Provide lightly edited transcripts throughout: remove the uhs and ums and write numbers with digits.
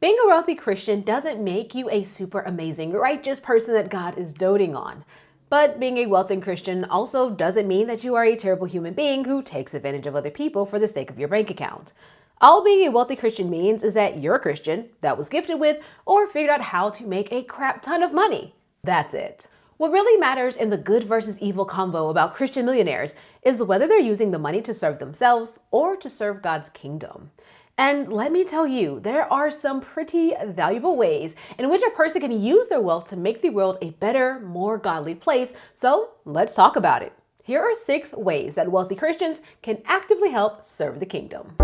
Being a wealthy Christian doesn't make you a super amazing, righteous person that God is doting on. But being a wealthy Christian also doesn't mean that you are a terrible human being who takes advantage of other people for the sake of your bank account. All being a wealthy Christian means is that you're a Christian that was gifted with or figured out how to make a crap ton of money. That's it. What really matters in the good versus evil combo about Christian millionaires is whether they're using the money to serve themselves or to serve God's kingdom. And let me tell you, there are some pretty valuable ways in which a person can use their wealth to make the world a better, more godly place. So let's talk about it. Here are 6 ways that wealthy Christians can actively help serve the kingdom.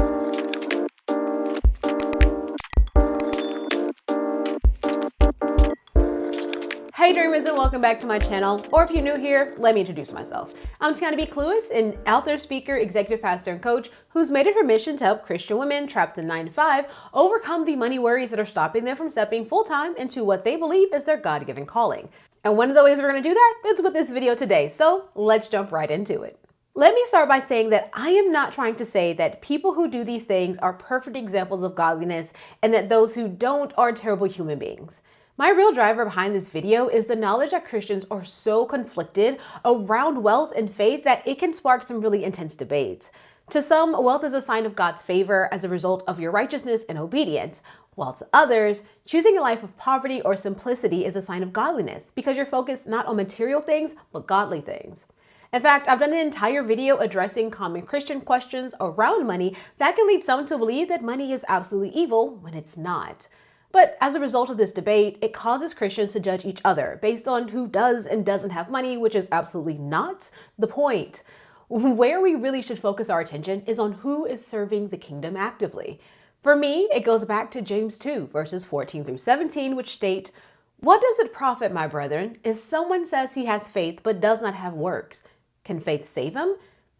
Hey dreamers, and welcome back to my channel. Or if you're new here, let me introduce myself. I'm Tiana Clewis, an author, speaker, executive pastor, and coach who's made it her mission to help Christian women trapped in 9-to-5 overcome the money worries that are stopping them from stepping full-time into what they believe is their God-given calling. And one of the ways we're going to do that is with this video today. So let's jump right into it. Let me start by saying that I am not trying to say that people who do these things are perfect examples of godliness and that those who don't are terrible human beings. My real driver behind this video is the knowledge that Christians are so conflicted around wealth and faith that it can spark some really intense debates. To some, wealth is a sign of God's favor as a result of your righteousness and obedience, while to others, choosing a life of poverty or simplicity is a sign of godliness because you're focused not on material things, but godly things. In fact, I've done an entire video addressing common Christian questions around money that can lead some to believe that money is absolutely evil when it's not. But as a result of this debate, it causes Christians to judge each other based on who does and doesn't have money, which is absolutely not the point. Where we really should focus our attention is on who is serving the kingdom actively. For me, it goes back to James 2, verses 14 through 17, which state, "What does it profit, my brethren, if someone says he has faith but does not have works? Can faith save him?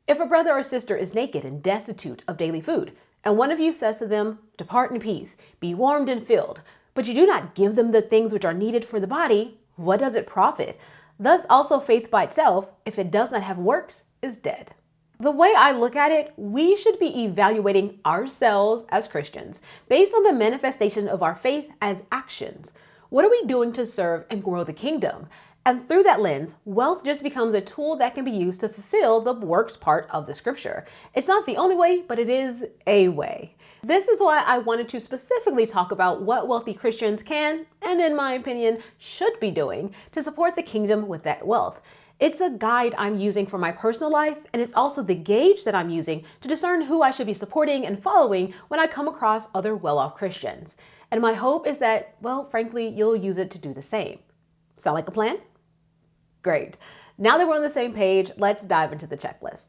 If a brother or sister is naked and destitute of daily food, and one of you says to them, 'Depart in peace, be warmed and filled,' but you do not give them the things which are needed for the body, what does it profit? Thus also faith by itself, if it does not have works, is dead." The way I look at it, we should be evaluating ourselves as Christians based on the manifestation of our faith as actions. What are we doing to serve and grow the kingdom? And through that lens, wealth just becomes a tool that can be used to fulfill the works part of the scripture. It's not the only way, but it is a way. This is why I wanted to specifically talk about what wealthy Christians can, and in my opinion, should be doing to support the kingdom with that wealth. It's a guide I'm using for my personal life, and it's also the gauge that I'm using to discern who I should be supporting and following when I come across other well-off Christians. And my hope is that, well, frankly, you'll use it to do the same. Sound like a plan? Great. Now that we're on the same page, let's dive into the checklist.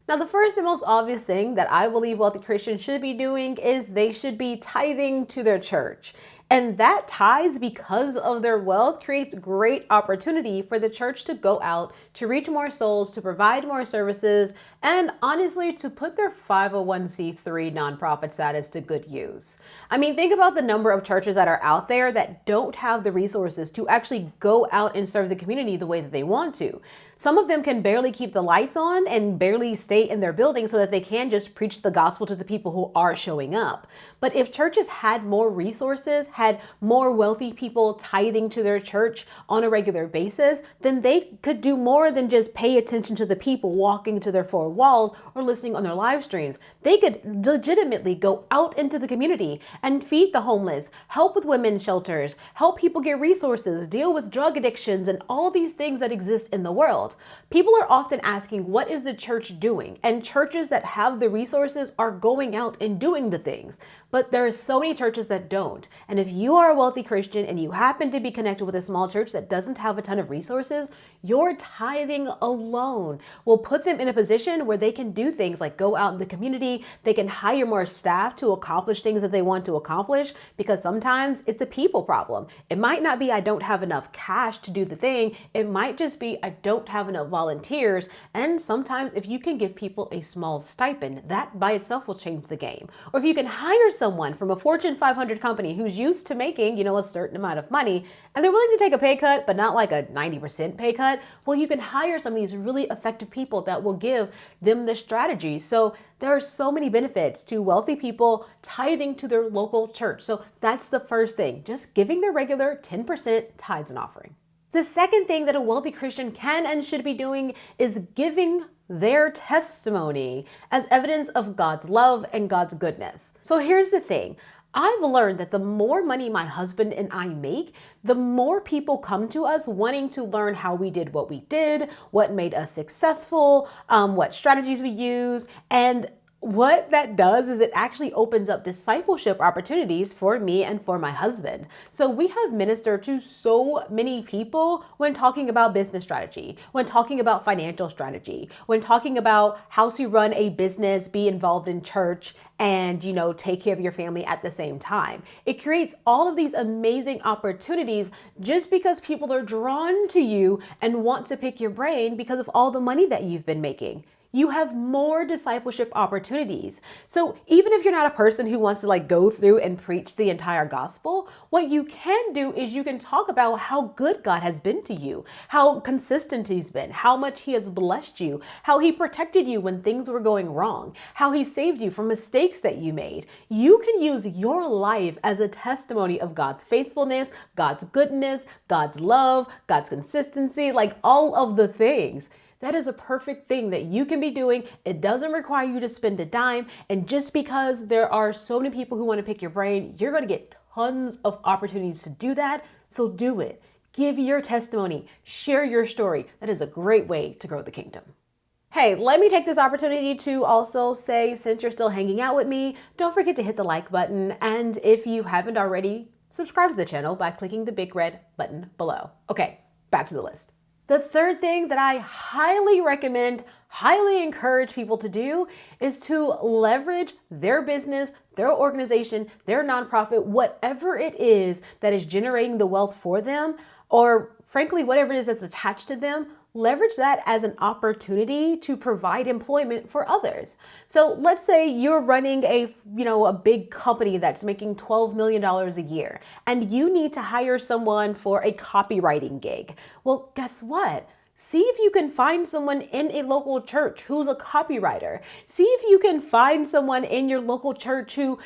Now, the first and most obvious thing that I believe wealthy Christians should be doing is they should be tithing to their church. And that tithes because of their wealth creates great opportunity for the church to go out, to reach more souls, to provide more services, and honestly, to put their 501c3 nonprofit status to good use. I mean, think about the number of churches that are out there that don't have the resources to actually go out and serve the community the way that they want to. Some of them can barely keep the lights on and barely stay in their building so that they can just preach the gospel to the people who are showing up. But if churches had more resources, had more wealthy people tithing to their church on a regular basis, then they could do more than just pay attention to the people walking to their four walls or listening on their live streams. They could legitimately go out into the community and feed the homeless, help with women's shelters, help people get resources, deal with drug addictions, and all these things that exist in the world. People are often asking, what is the church doing? And churches that have the resources are going out and doing the things. But there are so many churches that don't. And if you are a wealthy Christian and you happen to be connected with a small church that doesn't have a ton of resources, your tithing alone will put them in a position where they can do things like go out in the community. They can hire more staff to accomplish things that they want to accomplish, because sometimes it's a people problem. It might not be I don't have enough cash to do the thing. It might just be I don't have enough volunteers, and sometimes if you can give people a small stipend, that by itself will change the game. Or if you can hire someone from a Fortune 500 company who's used to making, a certain amount of money, and they're willing to take a pay cut, but not like a 90% pay cut, well, you can hire some of these really effective people that will give them the strategy. So there are so many benefits to wealthy people tithing to their local church. So that's the first thing, just giving their regular 10% tithes and offering. The second thing that a wealthy Christian can and should be doing is giving their testimony as evidence of God's love and God's goodness. So here's the thing. I've learned that the more money my husband and I make, the more people come to us wanting to learn how we did what we did, what made us successful, what strategies we use, and what that does is it actually opens up discipleship opportunities for me and for my husband. So we have ministered to so many people when talking about business strategy, when talking about financial strategy, when talking about how to run a business, be involved in church, and, take care of your family at the same time. It creates all of these amazing opportunities just because people are drawn to you and want to pick your brain because of all the money that you've been making. You have more discipleship opportunities. So even if you're not a person who wants to go through and preach the entire gospel, what you can do is you can talk about how good God has been to you, how consistent he's been, how much he has blessed you, how he protected you when things were going wrong, how he saved you from mistakes that you made. You can use your life as a testimony of God's faithfulness, God's goodness, God's love, God's consistency, all of the things. That is a perfect thing that you can be doing. It doesn't require you to spend a dime. And just because there are so many people who want to pick your brain, you're going to get tons of opportunities to do that. So do it. Give your testimony. Share your story. That is a great way to grow the kingdom. Hey, let me take this opportunity to also say, since you're still hanging out with me, don't forget to hit the like button. And if you haven't already, subscribe to the channel by clicking the big red button below. Okay, back to the list. The third thing that I highly recommend, highly encourage people to do is to leverage their business, their organization, their nonprofit, whatever it is that is generating the wealth for them, or frankly, whatever it is that's attached to them, leverage that as an opportunity to provide employment for others. So let's say you're running a big company that's making $12 million a year, and you need to hire someone for a copywriting gig. Well, guess what? See if you can find someone in a local church who's a copywriter. See if you can find someone in your local church who,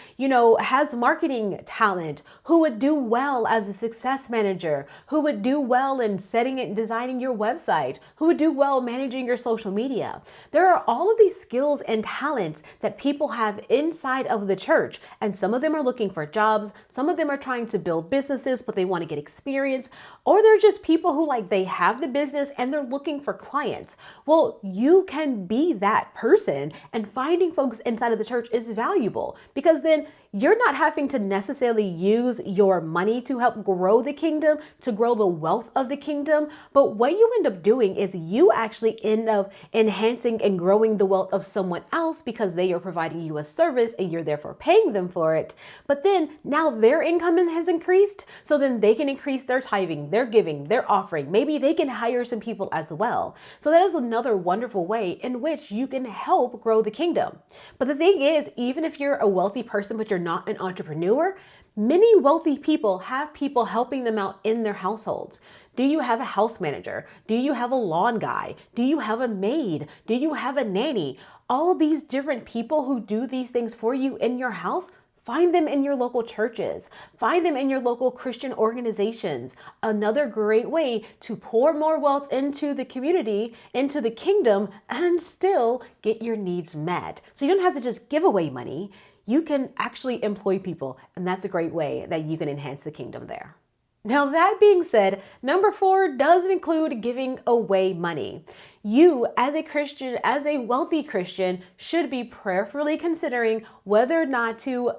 has marketing talent, who would do well as a success manager, who would do well in setting and designing your website, who would do well managing your social media. There are all of these skills and talents that people have inside of the church, and some of them are looking for jobs, some of them are trying to build businesses, but they want to get experience, or they're just people who they have the business and they're looking for clients. Well, you can be that person, and finding folks inside of the church is valuable because then you're not having to necessarily use your money to help grow the kingdom, to grow the wealth of the kingdom. But what you end up doing is you actually end up enhancing and growing the wealth of someone else because they are providing you a service and you're therefore paying them for it. But then now their income has increased, so then they can increase their tithing, their giving, their offering. Maybe they can hire some people as well. So that is another wonderful way in which you can help grow the kingdom. But the thing is, even if you're a wealthy person, but you're not an entrepreneur, many wealthy people have people helping them out in their households. Do you have a house manager? Do you have a lawn guy? Do you have a maid? Do you have a nanny? All these different people who do these things for you in your house, find them in your local churches. Find them in your local Christian organizations. Another great way to pour more wealth into the community, into the kingdom, and still get your needs met. So you don't have to just give away money. You can actually employ people, and that's a great way that you can enhance the kingdom there. Now, that being said, number 4 does include giving away money. You, as a Christian, as a wealthy Christian, should be prayerfully considering whether or not to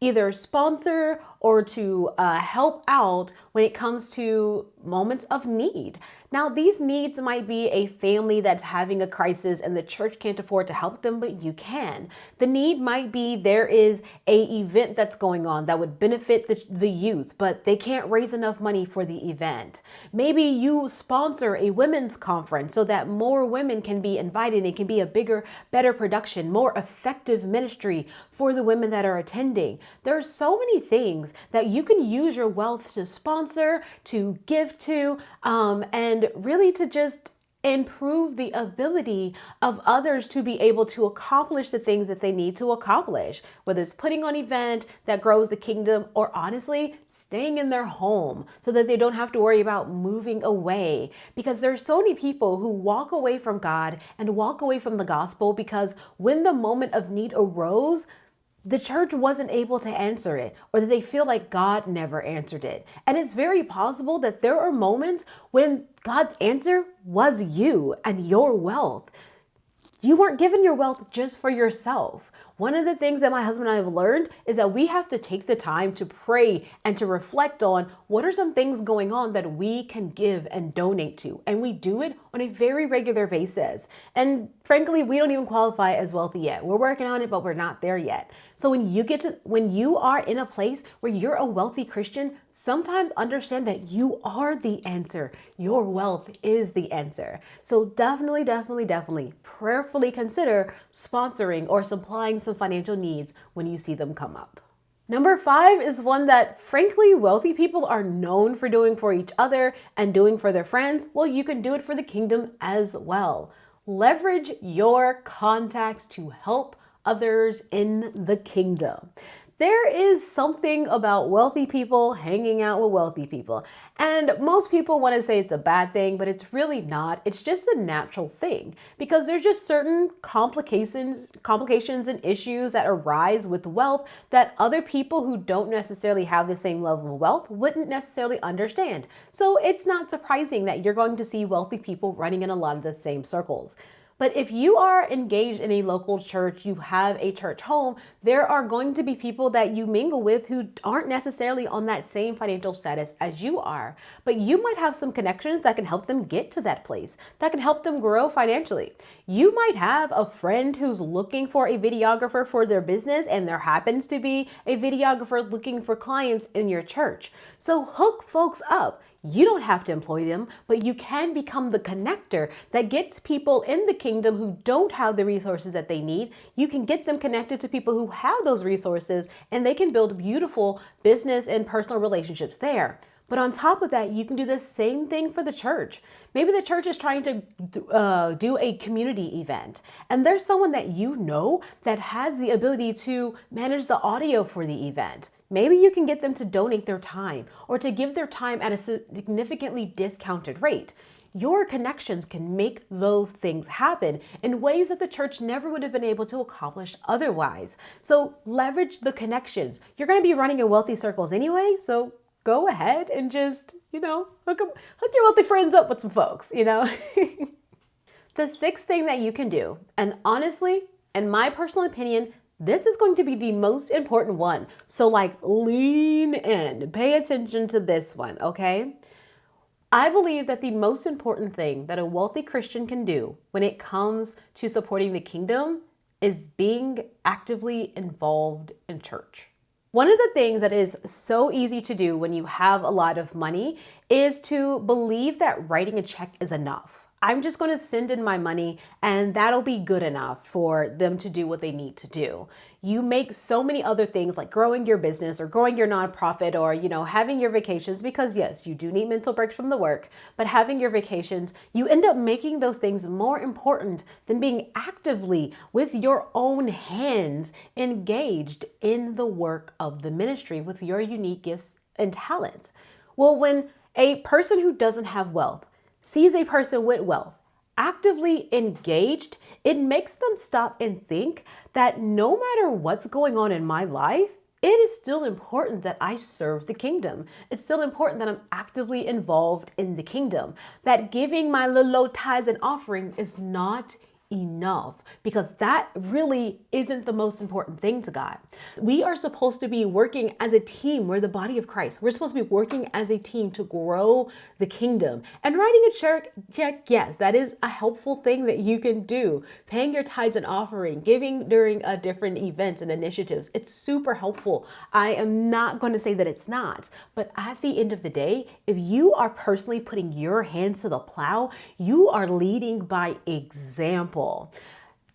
either sponsor or to help out when it comes to moments of need. Now, these needs might be a family that's having a crisis and the church can't afford to help them, but you can. The need might be there is a event that's going on that would benefit the youth, but they can't raise enough money for the event. Maybe you sponsor a women's conference so that more women can be invited. It can be a bigger, better production, more effective ministry for the women that are attending. There are so many things that you can use your wealth to sponsor, to give to, and really to just improve the ability of others to be able to accomplish the things that they need to accomplish, whether it's putting on an event that grows the kingdom or honestly staying in their home so that they don't have to worry about moving away. Because there's so many people who walk away from God and walk away from the gospel because when the moment of need arose, the church wasn't able to answer it, or that they feel like God never answered it. And it's very possible that there are moments when God's answer was you and your wealth. You weren't given your wealth just for yourself. One of the things that my husband and I have learned is that we have to take the time to pray and to reflect on what are some things going on that we can give and donate to. And we do it on a very regular basis. And frankly, we don't even qualify as wealthy yet. We're working on it, but we're not there yet. So when you are in a place where you're a wealthy Christian, sometimes understand that you are the answer. Your wealth is the answer. So definitely prayerfully consider sponsoring or supplying some financial needs when you see them come up. Number 5 is one that frankly wealthy people are known for doing for each other and doing for their friends. Well, you can do it for the kingdom as well. Leverage your contacts to help others in the kingdom. There is something about wealthy people hanging out with wealthy people. And most people want to say it's a bad thing, but it's really not. It's just a natural thing because there's just certain complications and issues that arise with wealth that other people who don't necessarily have the same level of wealth wouldn't necessarily understand. So it's not surprising that you're going to see wealthy people running in a lot of the same circles. But if you are engaged in a local church, you have a church home, there are going to be people that you mingle with who aren't necessarily on that same financial status as you are. But you might have some connections that can help them get to that place, that can help them grow financially. You might have a friend who's looking for a videographer for their business, and there happens to be a videographer looking for clients in your church. So hook folks up. You don't have to employ them, but you can become the connector that gets people in the kingdom who don't have the resources that they need. You can get them connected to people who have those resources, and they can build beautiful business and personal relationships there. But on top of that, you can do the same thing for the church. Maybe the church is trying to do a community event, and there's someone that you know that has the ability to manage the audio for the event. Maybe you can get them to donate their time or to give their time at a significantly discounted rate. Your connections can make those things happen in ways that the church never would have been able to accomplish otherwise. So leverage the connections. You're going to be running in wealthy circles anyway, so go ahead and just, hook your wealthy friends up with some folks, The 6th thing that you can do, and honestly, in my personal opinion, this is going to be the most important one. So lean in, pay attention to this one, okay? I believe that the most important thing that a wealthy Christian can do when it comes to supporting the kingdom is being actively involved in church. One of the things that is so easy to do when you have a lot of money is to believe that writing a check is enough. I'm just going to send in my money and that'll be good enough for them to do what they need to do. You make so many other things like growing your business or growing your nonprofit or, having your vacations, because yes, you do need mental breaks from the work, but having your vacations, you end up making those things more important than being actively with your own hands engaged in the work of the ministry with your unique gifts and talents. Well, when a person who doesn't have wealth sees a person with wealth actively engaged, it makes them stop and think that no matter what's going on in my life, it is still important that I serve the kingdom. It's still important that I'm actively involved in the kingdom, that giving my little tithes and offering is not enough, because that really isn't the most important thing to God. We are supposed to be working as a team. We're the body of Christ. We're supposed to be working as a team to grow the kingdom. And writing a check, yes, that is a helpful thing that you can do. Paying your tithes and offering, giving during different events and initiatives, it's super helpful. I am not going to say that it's not, but at the end of the day, if you are personally putting your hands to the plow, you are leading by example.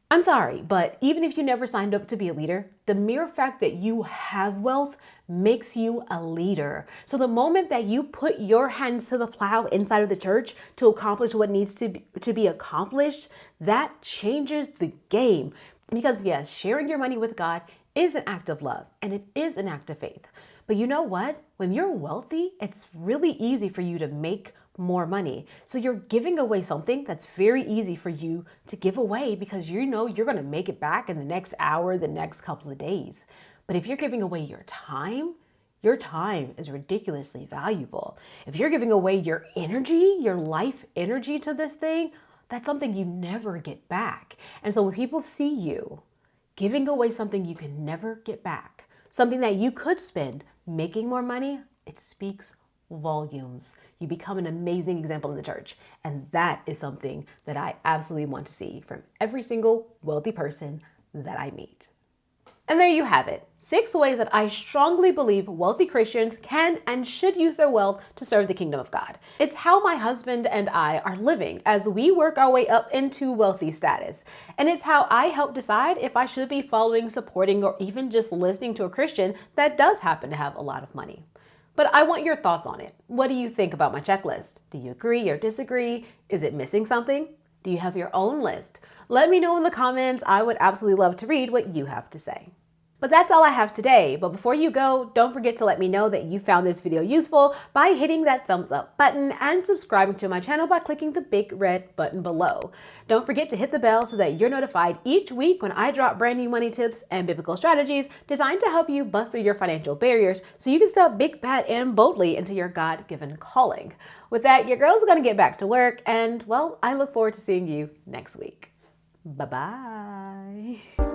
I'm sorry, but even if you never signed up to be a leader, the mere fact that you have wealth makes you a leader. So the moment that you put your hands to the plow inside of the church to accomplish what needs to be accomplished, that changes the game. Because yes, sharing your money with God is an act of love and it is an act of faith. But you know what? When you're wealthy, it's really easy for you to make more money. So you're giving away something that's very easy for you to give away because you know you're going to make it back in the next hour, the next couple of days. But if you're giving away your time is ridiculously valuable. If you're giving away your energy, your life energy to this thing, that's something you never get back. And so when people see you giving away something you can never get back, something that you could spend making more money, it speaks volumes. You become an amazing example in the church. And that is something that I absolutely want to see from every single wealthy person that I meet. And there you have it. 6 ways that I strongly believe wealthy Christians can and should use their wealth to serve the kingdom of God. It's how my husband and I are living as we work our way up into wealthy status. And it's how I help decide if I should be following, supporting, or even just listening to a Christian that does happen to have a lot of money. But I want your thoughts on it. What do you think about my checklist? Do you agree or disagree? Is it missing something? Do you have your own list? Let me know in the comments. I would absolutely love to read what you have to say. But that's all I have today. But before you go, don't forget to let me know that you found this video useful by hitting that thumbs up button and subscribing to my channel by clicking the big red button below. Don't forget to hit the bell so that you're notified each week when I drop brand new money tips and biblical strategies designed to help you bust through your financial barriers so you can step big, bad, and boldly into your God-given calling. With that, your girl's gonna get back to work and, well, I look forward to seeing you next week. Bye-bye.